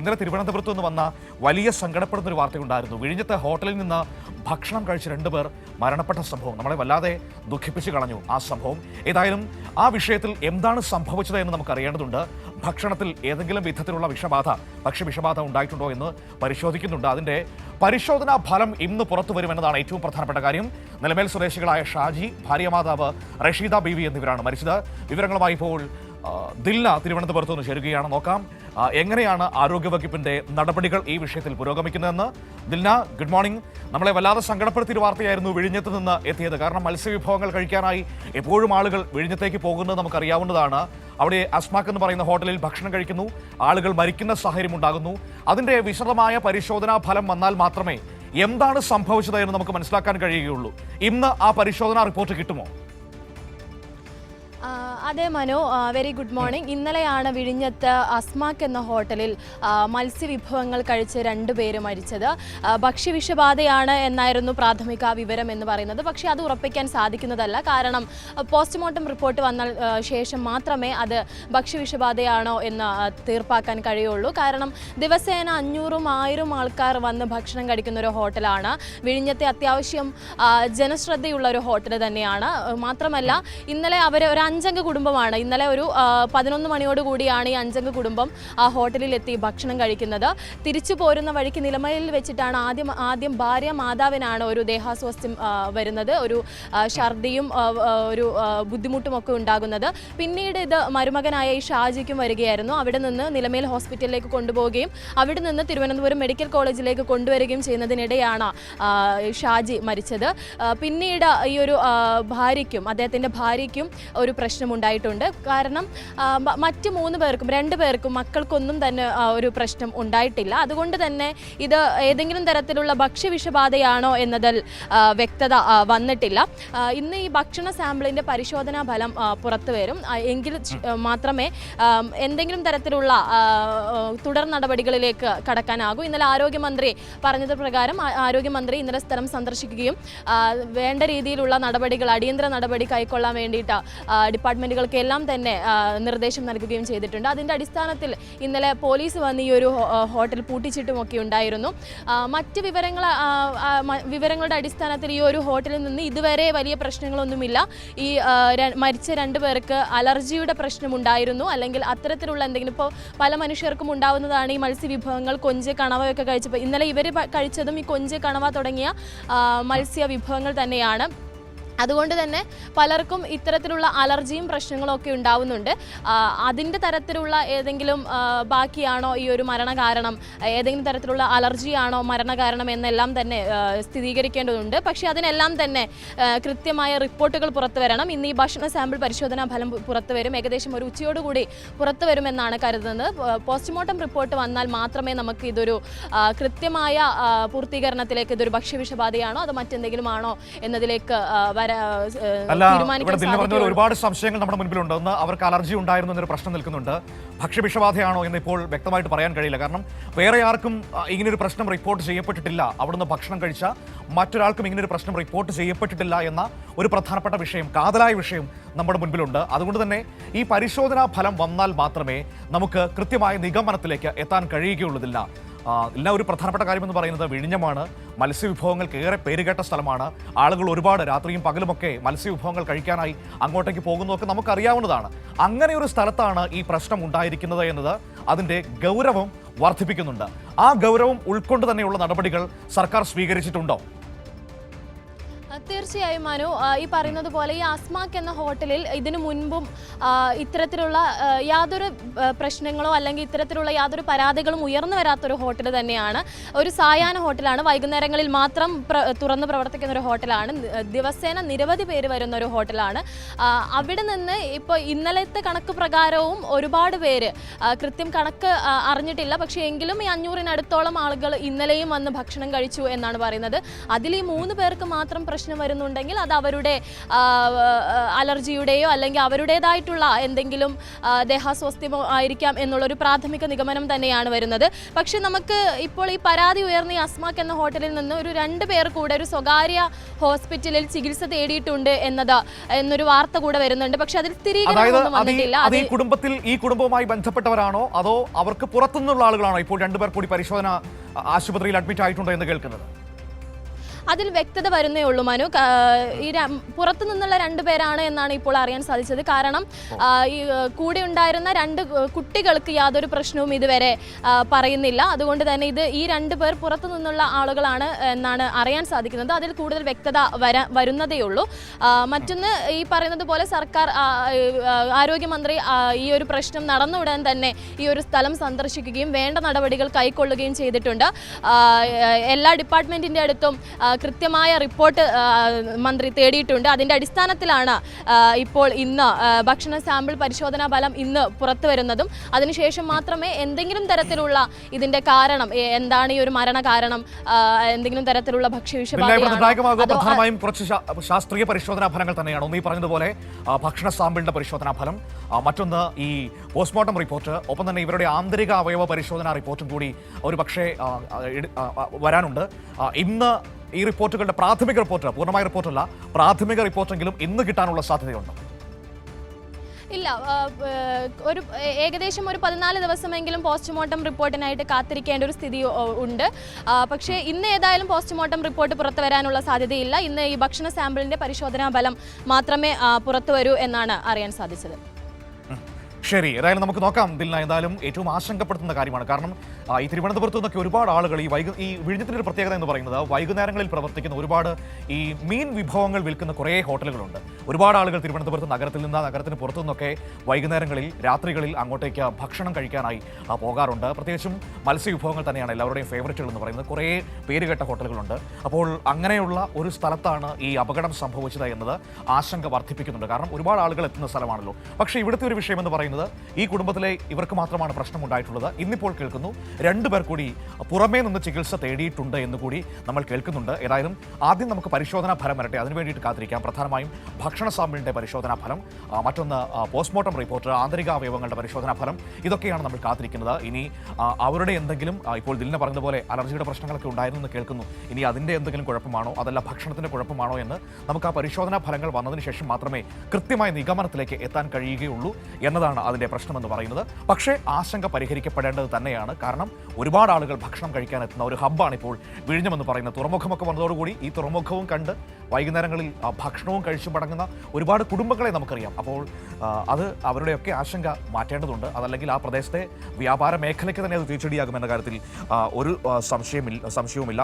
ഇന്നലെ തിരുവനന്തപുരത്ത് നിന്ന് വന്ന വലിയ സങ്കടപ്പെടുന്ന ഒരു വാർത്തയുണ്ടായിരുന്നു. വിഴിഞ്ഞത്തെ ഹോട്ടലിൽ നിന്ന് ഭക്ഷണം കഴിച്ച് 2 പേർ മരണപ്പെട്ട സംഭവം നമ്മളെ വല്ലാതെ ദുഃഖിപ്പിച്ചു കളഞ്ഞു. ആ സംഭവം ഏതായാലും ആ വിഷയത്തിൽ എന്താണ് സംഭവിച്ചത് എന്ന് നമുക്ക് അറിയേണ്ടതുണ്ട്. ഭക്ഷണത്തിൽ ഏതെങ്കിലും വിധത്തിലുള്ള ഭക്ഷ്യവിഷബാധ ഉണ്ടായിട്ടുണ്ടോ എന്ന് പരിശോധിക്കുന്നുണ്ട്. അതിന്റെ പരിശോധനാ ഫലം ഇന്ന് പുറത്തു വരുമെന്നതാണ് ഏറ്റവും പ്രധാനപ്പെട്ട കാര്യം. നിലമേൽ സ്വദേശികളായ ഷാജി, ഭാര്യമാതാവ് റഷീദ ബീവി എന്നിവരാണ് മരിച്ചത്. വിവരങ്ങളുമായി ഇപ്പോൾ ദിൽന തിരുവനന്തപുരത്ത് നിന്ന് ചേരുകയാണ്. നോക്കാം എങ്ങനെയാണ് ആരോഗ്യവകുപ്പിന്റെ നടപടികൾ ഈ വിഷയത്തിൽ പുരോഗമിക്കുന്നതെന്ന്. Dilna, good morning. നമ്മളെ വല്ലാതെ സങ്കടപ്പെടുത്തിയൊരു വാർത്തയായിരുന്നു വിഴിഞ്ഞത്ത് നിന്ന് എത്തിയത്. കാരണം മത്സ്യവിഭവങ്ങൾ കഴിക്കാനായി എപ്പോഴും ആളുകൾ വിഴിഞ്ഞത്തേക്ക് പോകുന്നത് നമുക്കറിയാവുന്നതാണ്. അവിടെ അസ്മാക് എന്ന് പറയുന്ന ഹോട്ടലിൽ ഭക്ഷണം കഴിക്കുന്നു, ആളുകൾ മരിക്കുന്ന സാഹചര്യം ഉണ്ടാകുന്നു. അതിന്റെ വിശദമായ പരിശോധനാ ഫലം വന്നാൽ മാത്രമേ എന്താണ് സംഭവിച്ചത് എന്ന് നമുക്ക് മനസ്സിലാക്കാൻ കഴിയുകയുള്ളൂ. ഇന്ന് ആ പരിശോധനാ റിപ്പോർട്ട് കിട്ടുമോ? അതെ മനു, വെരി ഗുഡ് മോർണിംഗ്. ഇന്നലെയാണ് വിഴിഞ്ഞത്ത് അസ്മാക് എന്ന ഹോട്ടലിൽ മത്സ്യവിഭവങ്ങൾ കഴിച്ച് 2 പേര് മരിച്ചത്. ഭക്ഷ്യവിഷബാധയാണ് എന്നായിരുന്നു പ്രാഥമിക വിവരം എന്ന് പറയുന്നത്. പക്ഷേ അത് ഉറപ്പിക്കാൻ സാധിക്കുന്നതല്ല. കാരണം പോസ്റ്റ്മോർട്ടം റിപ്പോർട്ട് വന്ന ശേഷം മാത്രമേ അത് ഭക്ഷ്യവിഷബാധയാണോ എന്ന് തീർപ്പാക്കാൻ കഴിയുള്ളൂ. കാരണം ദിവസേന 500ഉം 1000ഉം ആൾക്കാർ വന്ന് ഭക്ഷണം കഴിക്കുന്ന ഒരു ഹോട്ടലാണ് വിഴിഞ്ഞത്തെ. അത്യാവശ്യം ജനശ്രദ്ധയുള്ള ഒരു ഹോട്ടൽ തന്നെയാണ്. മാത്രമല്ല ഇന്നലെ അവർ ഒരു 5-അംഗ കുടുംബമാണ്. ഇന്നലെ ഒരു 11 മണിയോടുകൂടിയാണ് ഈ 5-അംഗ കുടുംബം ആ ഹോട്ടലിൽ എത്തി ഭക്ഷണം കഴിക്കുന്നത്. തിരിച്ചു പോരുന്ന വഴിക്ക് നിലമേലിൽ വെച്ചിട്ടാണ് ആദ്യം ഭാര്യ മാതാവിനാണ് ഒരു ദേഹാസ്വാസ്ഥ്യം വരുന്നത്. ഒരു ഛർദിയും ഒരു ബുദ്ധിമുട്ടും ഒക്കെ ഉണ്ടാകുന്നത്. പിന്നീട് ഇത് മരുമകനായ ഈ ഷാജിക്കും വരികയായിരുന്നു. അവിടെ നിന്ന് നിലമേൽ ഹോസ്പിറ്റലിലേക്ക് കൊണ്ടുപോവുകയും അവിടെ നിന്ന് തിരുവനന്തപുരം മെഡിക്കൽ കോളേജിലേക്ക് കൊണ്ടുവരികയും ചെയ്യുന്നതിനിടെയാണ് ഷാജി മരിച്ചത്. പിന്നീട് ഈ ഒരു അദ്ദേഹത്തിൻ്റെ ഭാര്യയ്ക്കും ഒരു പ്രശ്നമുണ്ടായിട്ടുണ്ട്. കാരണം മറ്റ് 3 പേർക്കും 2 പേർക്കും മക്കൾക്കൊന്നും തന്നെ ഒരു പ്രശ്നം ഉണ്ടായിട്ടില്ല. അതുകൊണ്ട് തന്നെ ഇത് ഏതെങ്കിലും തരത്തിലുള്ള ഭക്ഷ്യവിഷബാധയാണോ എന്നതിൽ വ്യക്തത വന്നിട്ടില്ല. ഇന്ന് ഈ ഭക്ഷണ സാമ്പിളിൻ്റെ പരിശോധനാ ഫലം പുറത്തു വരും. എങ്കിൽ മാത്രമേ എന്തെങ്കിലും തരത്തിലുള്ള തുടർ നടപടികളിലേക്ക് കടക്കാനാകൂ. ഇന്നലെ ആരോഗ്യമന്ത്രി പറഞ്ഞത് പ്രകാരം ആരോഗ്യമന്ത്രി ഇന്നലെ സ്ഥലം സന്ദർശിക്കുകയും വേണ്ട രീതിയിലുള്ള നടപടികൾ, അടിയന്തര നടപടി കൈക്കൊള്ളാൻ വേണ്ടിയിട്ട് ഡിപ്പാർട്ട്മെൻറ്റുകൾക്ക് എല്ലാം തന്നെ നിർദ്ദേശം നൽകുകയും ചെയ്തിട്ടുണ്ട്. അതിൻ്റെ അടിസ്ഥാനത്തിൽ ഇന്നലെ പോലീസ് വന്ന് ഈ ഒരു ഹോട്ടൽ പൂട്ടിച്ചിട്ടുമൊക്കെ ഉണ്ടായിരുന്നു. മറ്റ് വിവരങ്ങളുടെ അടിസ്ഥാനത്തിൽ ഈ ഒരു ഹോട്ടലിൽ നിന്ന് ഇതുവരെ വലിയ പ്രശ്നങ്ങളൊന്നുമില്ല. ഈ മരിച്ച 2 പേർക്ക് അലർജിയുടെ പ്രശ്നമുണ്ടായിരുന്നു, അല്ലെങ്കിൽ അത്തരത്തിലുള്ള എന്തെങ്കിലും. ഇപ്പോൾ പല മനുഷ്യർക്കും ഉണ്ടാവുന്നതാണ് ഈ മത്സ്യവിഭവങ്ങൾ. കൊഞ്ച്, കണവയൊക്കെ കഴിച്ചപ്പോൾ ഇന്നലെ ഇവർ കഴിച്ചതും ഈ കൊഞ്ച്, കണവ തുടങ്ങിയ മത്സ്യവിഭവങ്ങൾ തന്നെയാണ്. അതുകൊണ്ട് തന്നെ പലർക്കും ഇത്തരത്തിലുള്ള അലർജിയും പ്രശ്നങ്ങളും ഒക്കെ ഉണ്ടാവുന്നുണ്ട്. അതിൻ്റെ തരത്തിലുള്ള ഏതെങ്കിലും ബാക്കിയാണോ ഈ ഒരു മരണകാരണം, ഏതെങ്കിലും തരത്തിലുള്ള അലർജിയാണോ മരണകാരണം എന്നെല്ലാം തന്നെ സ്ഥിരീകരിക്കേണ്ടതുണ്ട്. പക്ഷേ അതിനെല്ലാം തന്നെ കൃത്യമായ റിപ്പോർട്ടുകൾ പുറത്തു വരണം. ഇന്ന് ഈ ഭക്ഷണ സാമ്പിൾ പരിശോധനാ ഫലം പുറത്തു വരും. ഏകദേശം ഒരു ഉച്ചയോടുകൂടി പുറത്തു വരുമെന്നാണ് കരുതുന്നത്. പോസ്റ്റ്മോർട്ടം റിപ്പോർട്ട് വന്നാൽ മാത്രമേ നമുക്ക് ഇതൊരു കൃത്യമായ പൂർത്തീകരണത്തിലേക്ക്, ഇതൊരു ഭക്ഷ്യവിഷബാധയാണോ അതോ മറ്റെന്തെങ്കിലും ആണോ എന്നതിലേക്ക് ഒരുപാട് സംശയങ്ങൾ നമ്മുടെ മുൻപിലുണ്ട്. ഒന്ന്, അവർക്ക് അലർജി ഉണ്ടായിരുന്നു എന്നൊരു പ്രശ്നം നിൽക്കുന്നുണ്ട്. ഭക്ഷ്യവിഷബാധയാണോ എന്ന് ഇപ്പോൾ വ്യക്തമായിട്ട് പറയാൻ കഴിയില്ല. കാരണം വേറെ ആർക്കും ഇങ്ങനൊരു പ്രശ്നം റിപ്പോർട്ട് ചെയ്യപ്പെട്ടിട്ടില്ല. അവിടുന്ന് ഭക്ഷണം കഴിച്ച മറ്റൊരാൾക്കും ഇങ്ങനൊരു പ്രശ്നം റിപ്പോർട്ട് ചെയ്യപ്പെട്ടിട്ടില്ല എന്ന ഒരു പ്രധാനപ്പെട്ട വിഷയം, കാതലായ വിഷയം നമ്മുടെ മുൻപിലുണ്ട്. അതുകൊണ്ട് തന്നെ ഈ പരിശോധനാ ഫലം വന്നാൽ മാത്രമേ നമുക്ക് കൃത്യമായ നിഗമനത്തിലേക്ക് എത്താൻ കഴിയുകയുള്ളതില്ല. ഒരു പ്രധാനപ്പെട്ട കാര്യമെന്ന് പറയുന്നത് വിഴിഞ്ഞമാണ്. മത്സ്യവിഭവങ്ങൾക്ക് ഏറെ പേരുകേട്ട സ്ഥലമാണ്. ആളുകൾ ഒരുപാട് രാത്രിയും പകലുമൊക്കെ മത്സ്യവിഭവങ്ങൾ കഴിക്കാനായി അങ്ങോട്ടേക്ക് പോകുന്നതൊക്കെ നമുക്കറിയാവുന്നതാണ്. അങ്ങനെ ഒരു സ്ഥലത്താണ് ഈ പ്രശ്നം ഉണ്ടായിരിക്കുന്നത് എന്നത് അതിൻ്റെ ഗൗരവം വർദ്ധിപ്പിക്കുന്നുണ്ട്. ആ ഗൗരവം ഉൾക്കൊണ്ട് തന്നെയുള്ള നടപടികൾ സർക്കാർ സ്വീകരിച്ചിട്ടുണ്ടോ? തീർച്ചയായും മനു, ഈ പറയുന്നത് പോലെ ഈ അസ്മാക് എന്ന ഹോട്ടലിൽ ഇതിനു മുൻപും ഇത്തരത്തിലുള്ള യാതൊരു പ്രശ്നങ്ങളോ അല്ലെങ്കിൽ ഇത്തരത്തിലുള്ള യാതൊരു പരാതികളും ഉയർന്നു വരാത്തൊരു ഹോട്ടൽ തന്നെയാണ്. ഒരു സായാഹ്ന ഹോട്ടലാണ്. വൈകുന്നേരങ്ങളിൽ മാത്രം തുറന്ന് പ്രവർത്തിക്കുന്ന ഒരു ഹോട്ടലാണ്. ദിവസേന നിരവധി പേര് വരുന്ന ഒരു ഹോട്ടലാണ്. അവിടെ നിന്ന് ഇപ്പോൾ ഇന്നലത്തെ കണക്ക് പ്രകാരവും ഒരുപാട് പേര്, കൃത്യം കണക്ക് അറിഞ്ഞിട്ടില്ല, പക്ഷേ എങ്കിലും ഈ 500-നടുത്തോളം ആളുകൾ ഇന്നലെയും വന്ന് ഭക്ഷണം കഴിച്ചു എന്നാണ് പറയുന്നത്. അതിൽ ഈ 3 പേർക്ക് മാത്രം പ്രശ്നം പ്രശ്നം വരുന്നുണ്ടെങ്കിൽ അത് അവരുടെ അലർജിയുടെയോ അല്ലെങ്കിൽ അവരുടേതായിട്ടുള്ള എന്തെങ്കിലും ദേഹാസ്വാസ്ഥ്യമോ ആയിരിക്കാം എന്നുള്ളൊരു പ്രാഥമിക നിഗമനം തന്നെയാണ് വരുന്നത്. പക്ഷെ നമുക്ക് ഇപ്പോൾ ഈ പരാതി ഉയർന്ന ഈ അസ്മാക് എന്ന ഹോട്ടലിൽ നിന്ന് ഒരു 2 പേർ കൂടെ ഒരു സ്വകാര്യ ഹോസ്പിറ്റലിൽ ചികിത്സ തേടിയിട്ടുണ്ട് എന്നൊരു വാർത്ത കൂടെ വരുന്നുണ്ട്. പക്ഷെ അതിൽ സ്ഥിരീകരണമൊന്നും വന്നിട്ടില്ല. ഈ കുടുംബവുമായി ബന്ധപ്പെട്ടവരാണോ അതോ അവർക്ക് പുറത്തുനിന്നുള്ള ആളുകളാണോ ഇപ്പോൾ 2 പേർ കൂടി പരിശോധന ആശുപത്രിയിൽ അഡ്മിറ്റ് ആയിട്ടുണ്ടോ എന്ന് കേൾക്കുന്നത്? അതിൽ വ്യക്തത വരുന്നേ ഉള്ളൂ മനു. ഈ പുറത്തു നിന്നുള്ള 2 പേരാണ് എന്നാണ് ഇപ്പോൾ അറിയാൻ സാധിച്ചത്. കാരണം ഈ കൂടെ ഉണ്ടായിരുന്ന 2 കുട്ടികൾക്ക് യാതൊരു പ്രശ്നവും ഇതുവരെ പറയുന്നില്ല. അതുകൊണ്ട് തന്നെ ഈ 2 പേർ പുറത്തു നിന്നുള്ള ആളുകളാണ് എന്നാണ് അറിയാൻ സാധിക്കുന്നത്. അതിൽ കൂടുതൽ വ്യക്തത വരുന്നതേ ഉള്ളൂ. മറ്റൊന്ന്, ഈ പറയുന്നത് പോലെ സർക്കാർ ആരോഗ്യമന്ത്രി ഈ ഒരു പ്രശ്നം നടന്ന ഉടൻ തന്നെ ഈ ഒരു സ്ഥലം സന്ദർശിക്കുകയും വേണ്ട നടപടികൾ കൈക്കൊള്ളുകയും ചെയ്തിട്ടുണ്ട്. എല്ലാ ഡിപ്പാർട്ട്മെന്റിന്റെ അടുത്തും കൃത്യമായ റിപ്പോർട്ട് മന്ത്രി തേടിയിട്ടുണ്ട്. അതിൻ്റെ അടിസ്ഥാനത്തിലാണ് ഇപ്പോൾ ഇന്ന് ഭക്ഷണ സാമ്പിൾ പരിശോധനാ ഫലം ഇന്ന് പുറത്തു വരുന്നതും അതിനുശേഷം മാത്രമേ എന്തെങ്കിലും തരത്തിലുള്ള ഇതിന്റെ കാരണം എന്താണ്, ഈ ഒരു മരണ കാരണം എന്തെങ്കിലും തരത്തിലുള്ള പ്രധാനമായും കുറച്ച് ശാസ്ത്രീയ പരിശോധനാ ഫലങ്ങൾ തന്നെയാണ്. ഒന്ന് ഈ പറഞ്ഞതുപോലെ ഭക്ഷണ സാമ്പിളിന്റെ പരിശോധനാ ഫലം, മറ്റൊന്ന് ഈ പോസ്റ്റ്മോർട്ടം റിപ്പോർട്ട്, ഒപ്പം തന്നെ ഇവരുടെ ആന്തരിക അവയവ പരിശോധനാ റിപ്പോർട്ടും കൂടി ഒരു പക്ഷേ വരാനുണ്ട്. ഇന്ന് ഈ റിപ്പോർട്ടുകളുടെ പ്രാഥമിക റിപ്പോർട്ട്, പൂർണ്ണമായ റിപ്പോർട്ടല്ല, പ്രാഥമിക റിപ്പോർട്ടെങ്കിലും ഇന്ന് കിട്ടാനുള്ള സാധ്യതയുണ്ട്. ഇല്ല, ഏകദേശം ഒരു 14 ദിവസമെങ്കിലും പോസ്റ്റ്മോർട്ടം റിപ്പോർട്ടിനായിട്ട് കാത്തിരിക്കേണ്ട ഒരു സ്ഥിതി ഉണ്ട്. പക്ഷേ ഇന്ന് ഏതായാലും പോസ്റ്റ്മോർട്ടം റിപ്പോർട്ട് പുറത്തു വരാനുള്ള സാധ്യതയില്ല. ഇന്ന് ഈ ഭക്ഷണ സാമ്പിളിന്റെ പരിശോധനാ ഫലം മാത്രമേ പുറത്തു വരൂ എന്നാണ് അറിയാൻ സാധിച്ചത്. ശരി, ഏതായാലും നമുക്ക് നോക്കാം. ദിൽന, എന്തായാലും ഏറ്റവും ആശങ്കപ്പെടുത്തുന്ന കാര്യമാണ്. കാരണം ഈ തിരുവനന്തപുരത്ത് നിന്നൊക്കെ ഒരുപാട് ആളുകൾ ഈ വിഴിഞ്ഞത്തിൻ്റെ ഒരു പ്രത്യേകത എന്ന് പറയുന്നത് വൈകുന്നേരങ്ങളിൽ പ്രവർത്തിക്കുന്ന ഒരുപാട് ഈ മീൻ വിഭവങ്ങൾ വിൽക്കുന്ന കുറേ ഹോട്ടലുകളുണ്ട്. ഒരുപാട് ആളുകൾ തിരുവനന്തപുരത്ത് നഗരത്തിൽ നിന്ന് നഗരത്തിന് പുറത്തു നിന്നൊക്കെ വൈകുന്നേരങ്ങളിൽ രാത്രികളിൽ അങ്ങോട്ടേക്ക് ഭക്ഷണം കഴിക്കാനായി പോകാറുണ്ട്. പ്രത്യേകിച്ചും മത്സ്യവിഭവങ്ങൾ തന്നെയാണ് എല്ലാവരുടെയും ഫേവറേറ്റുകൾ എന്ന് പറയുന്നത്. കുറേ പേരുകേട്ട ഹോട്ടലുകളുണ്ട്. അപ്പോൾ അങ്ങനെയുള്ള ഒരു സ്ഥലത്താണ് ഈ അപകടം സംഭവിച്ചത് എന്നത് ആശങ്ക വർദ്ധിപ്പിക്കുന്നുണ്ട്. കാരണം ഒരുപാട് ആളുകൾ എത്തുന്ന സ്ഥലമാണല്ലോ. പക്ഷേ ഇവിടുത്തെ ഒരു വിഷയം എന്ന് പറയുന്നത് ഈ കുടുംബത്തിലെ ഇവർക്ക് മാത്രമാണ് പ്രശ്നമുണ്ടായിട്ടുള്ളത്. ഇന്നിപ്പോൾ കേൾക്കുന്നു 2 പേർ കൂടി പുറമേ നിന്ന് ചികിത്സ തേടിയിട്ടുണ്ട് എന്ന് കൂടി നമ്മൾ കേൾക്കുന്നുണ്ട്. ഏതായാലും ആദ്യം നമുക്ക് പരിശോധനാ ഫലം വരട്ടെ, അതിനു വേണ്ടിയിട്ട് കാത്തിരിക്കാം. പ്രധാനമായും ഭക്ഷണ സാമ്പിളിന്റെ പരിശോധനാ ഫലം, മറ്റൊന്ന് പോസ്റ്റ്മോർട്ടം റിപ്പോർട്ട്, ആന്തരിക അവയവങ്ങളുടെ പരിശോധനാ ഫലം, ഇതൊക്കെയാണ് നമ്മൾ കാത്തിരിക്കുന്നത്. ഇനി അവരുടെ എന്തെങ്കിലും, ഇപ്പോൾ ദിലിന പറഞ്ഞതുപോലെ അലർജിയുടെ പ്രശ്നങ്ങളൊക്കെ ഉണ്ടായിരുന്നു എന്ന് കേൾക്കുന്നു. ഇനി അതിൻ്റെ എന്തെങ്കിലും കുഴപ്പമാണോ അതല്ല ഭക്ഷണത്തിൻ്റെ കുഴപ്പമാണോ എന്ന് നമുക്ക് ആ പരിശോധനാ ഫലങ്ങൾ വന്നതിന് ശേഷം മാത്രമേ കൃത്യമായ നിഗമനത്തിലേക്ക് എത്താൻ കഴിയുകയുള്ളൂ എന്നതാണ് അതിൻ്റെ പ്രശ്നമെന്ന് പറയുന്നത്. പക്ഷേ ആശങ്ക പരിഹരിക്കപ്പെടേണ്ടത് തന്നെയാണ്. കാരണം ഒരുപാട് ആളുകൾ ഭക്ഷണം കഴിക്കാൻ എത്തുന്ന ഒരു ഹബ്ബാണ് ഇപ്പോൾ വിഴിഞ്ഞമെന്ന് പറയുന്നത്. തുറമുഖമൊക്കെ വന്നതോടുകൂടി ഈ തുറമുഖവും കണ്ട് വൈകുന്നേരങ്ങളിൽ ഭക്ഷണവും കഴിച്ചു മടങ്ങുന്ന ഒരുപാട് കുടുംബങ്ങളെ നമുക്കറിയാം. അപ്പോൾ അത് അവരുടെയൊക്കെ ആശങ്ക മാറ്റേണ്ടതുണ്ട്. അതല്ലെങ്കിൽ ആ പ്രദേശത്തെ വ്യാപാര മേഖലയ്ക്ക് തന്നെ അത് തിരിച്ചടിയാകുമെന്ന കാര്യത്തിൽ ഒരു സംശയവുമില്ല.